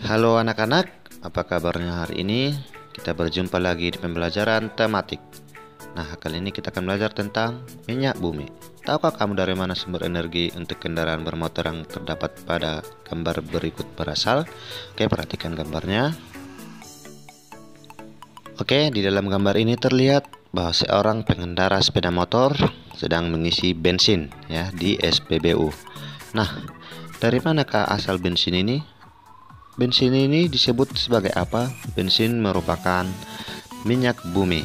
Halo anak-anak, apa kabarnya hari ini? Kita berjumpa lagi di pembelajaran tematik. Nah, kali ini kita akan belajar tentang minyak bumi. Tahukah kamu dari mana sumber energi untuk kendaraan bermotor yang terdapat pada gambar berikut berasal? Oke, perhatikan gambarnya. Oke, di dalam gambar ini terlihat bahwa seorang pengendara sepeda motor sedang mengisi bensin ya di SPBU. Nah, dari manakah asal bensin ini? Bensin ini disebut sebagai apa? Bensin merupakan minyak bumi.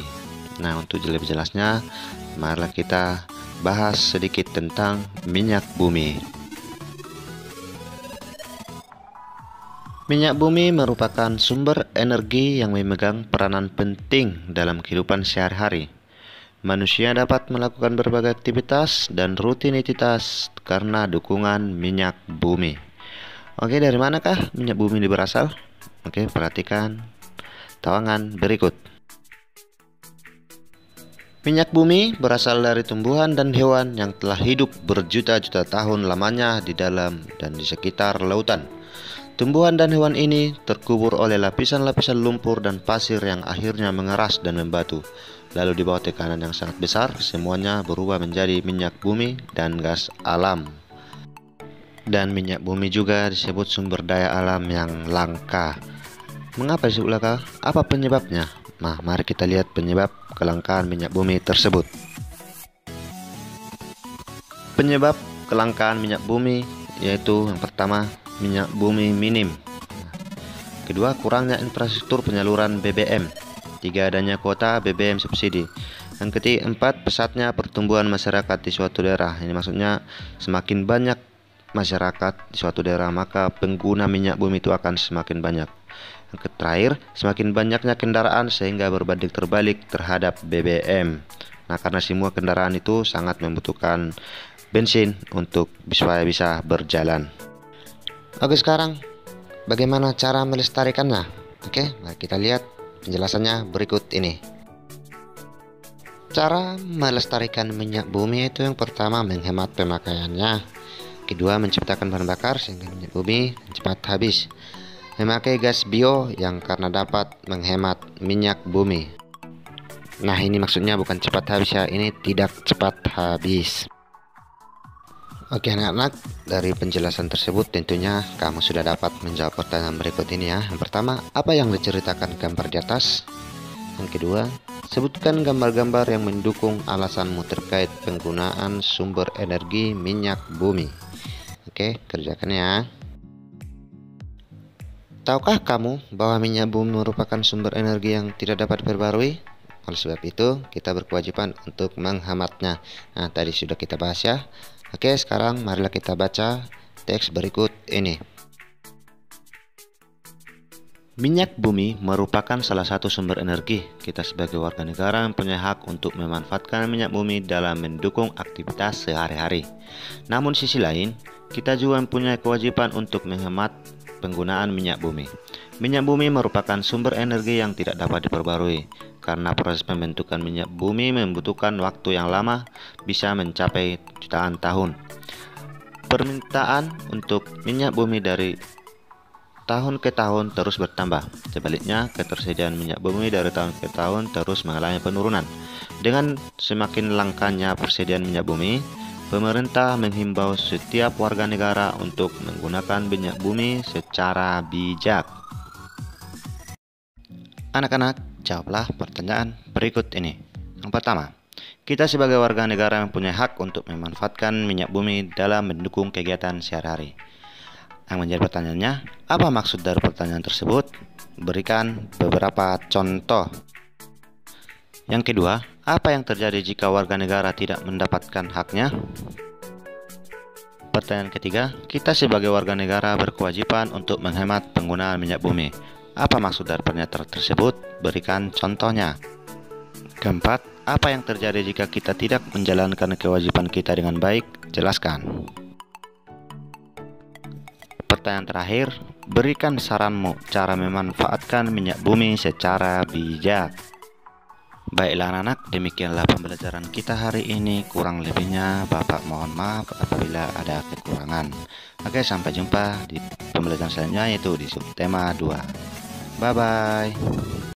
Nah, untuk lebih jelasnya, marilah kita bahas sedikit tentang minyak bumi. Minyak bumi merupakan sumber energi yang memegang peranan penting dalam kehidupan sehari-hari. Manusia dapat melakukan berbagai aktivitas dan rutinitas karena dukungan minyak bumi. Oke, dari manakah minyak bumi ini berasal? Oke, perhatikan tawangan berikut. Minyak bumi berasal dari tumbuhan dan hewan yang telah hidup berjuta-juta tahun lamanya di dalam dan di sekitar lautan. Tumbuhan dan hewan ini terkubur oleh lapisan-lapisan lumpur dan pasir yang akhirnya mengeras dan membatu. Lalu di bawah tekanan yang sangat besar, semuanya berubah menjadi minyak bumi dan gas alam. Dan minyak bumi juga disebut sumber daya alam yang langka. Mengapa disebut langka? Apa penyebabnya? Nah, mari kita lihat penyebab kelangkaan minyak bumi tersebut. Penyebab kelangkaan minyak bumi yaitu yang pertama, minyak bumi minim. Kedua, kurangnya infrastruktur penyaluran BBM. Tiga, adanya kuota BBM subsidi. Yang keempat, pesatnya pertumbuhan masyarakat di suatu daerah. Ini maksudnya semakin banyak masyarakat di suatu daerah, maka pengguna minyak bumi itu akan semakin banyak. Yang terakhir, semakin banyaknya kendaraan sehingga berbanding terbalik terhadap BBM. Nah, karena semua kendaraan itu sangat membutuhkan bensin untuk supaya bisa berjalan. Oke, sekarang bagaimana cara melestarikannya? Oke, mari kita lihat penjelasannya berikut ini. Cara melestarikan minyak bumi itu yang pertama, menghemat pemakaiannya. Kedua, menciptakan bahan bakar sehingga minyak bumi cepat habis. Memakai gas bio yang karena dapat menghemat minyak bumi. Nah, ini maksudnya bukan cepat habis ya, ini tidak cepat habis. Oke anak-anak, dari penjelasan tersebut tentunya kamu sudah dapat menjawab pertanyaan berikut ini ya. Yang pertama, apa yang diceritakan gambar di atas? Yang kedua, sebutkan gambar-gambar yang mendukung alasanmu terkait penggunaan sumber energi minyak bumi. Oke, kerjakan ya. Tahukah kamu bahwa minyak bumi merupakan sumber energi yang tidak dapat diperbarui? Oleh sebab itu, kita berkewajiban untuk menghematnya. Nah, tadi sudah kita bahas ya. Oke, sekarang marilah kita baca teks berikut ini. Minyak bumi merupakan salah satu sumber energi. Kita sebagai warga negara mempunyai hak untuk memanfaatkan minyak bumi dalam mendukung aktivitas sehari-hari. Namun sisi lain, kita juga mempunyai kewajiban untuk menghemat penggunaan minyak bumi. Minyak bumi merupakan sumber energi yang tidak dapat diperbarui, karena proses pembentukan minyak bumi membutuhkan waktu yang lama, bisa mencapai jutaan tahun. Permintaan untuk minyak bumi dari tahun ke tahun terus bertambah. Sebaliknya, ketersediaan minyak bumi dari tahun ke tahun terus mengalami penurunan. Dengan semakin langkanya persediaan minyak bumi, pemerintah menghimbau setiap warga negara untuk menggunakan minyak bumi secara bijak. Anak-anak, jawablah pertanyaan berikut ini. Yang pertama, kita sebagai warga negara mempunyai hak untuk memanfaatkan minyak bumi dalam mendukung kegiatan sehari-hari. Yang menjadi pertanyaannya, apa maksud dari pertanyaan tersebut? Berikan beberapa contoh. Yang kedua, apa yang terjadi jika warga negara tidak mendapatkan haknya? Pertanyaan ketiga, kita sebagai warga negara berkewajiban untuk menghemat penggunaan minyak bumi. Apa maksud dari pernyataan tersebut? Berikan contohnya. Keempat, apa yang terjadi jika kita tidak menjalankan kewajiban kita dengan baik? Jelaskan. Pertanyaan terakhir, berikan saranmu cara memanfaatkan minyak bumi secara bijak. Baiklah anak-anak, demikianlah pembelajaran kita hari ini. Kurang lebihnya Bapak mohon maaf apabila ada kekurangan. Oke, sampai jumpa di pembelajaran selanjutnya, yaitu di subtema 2. Bye bye.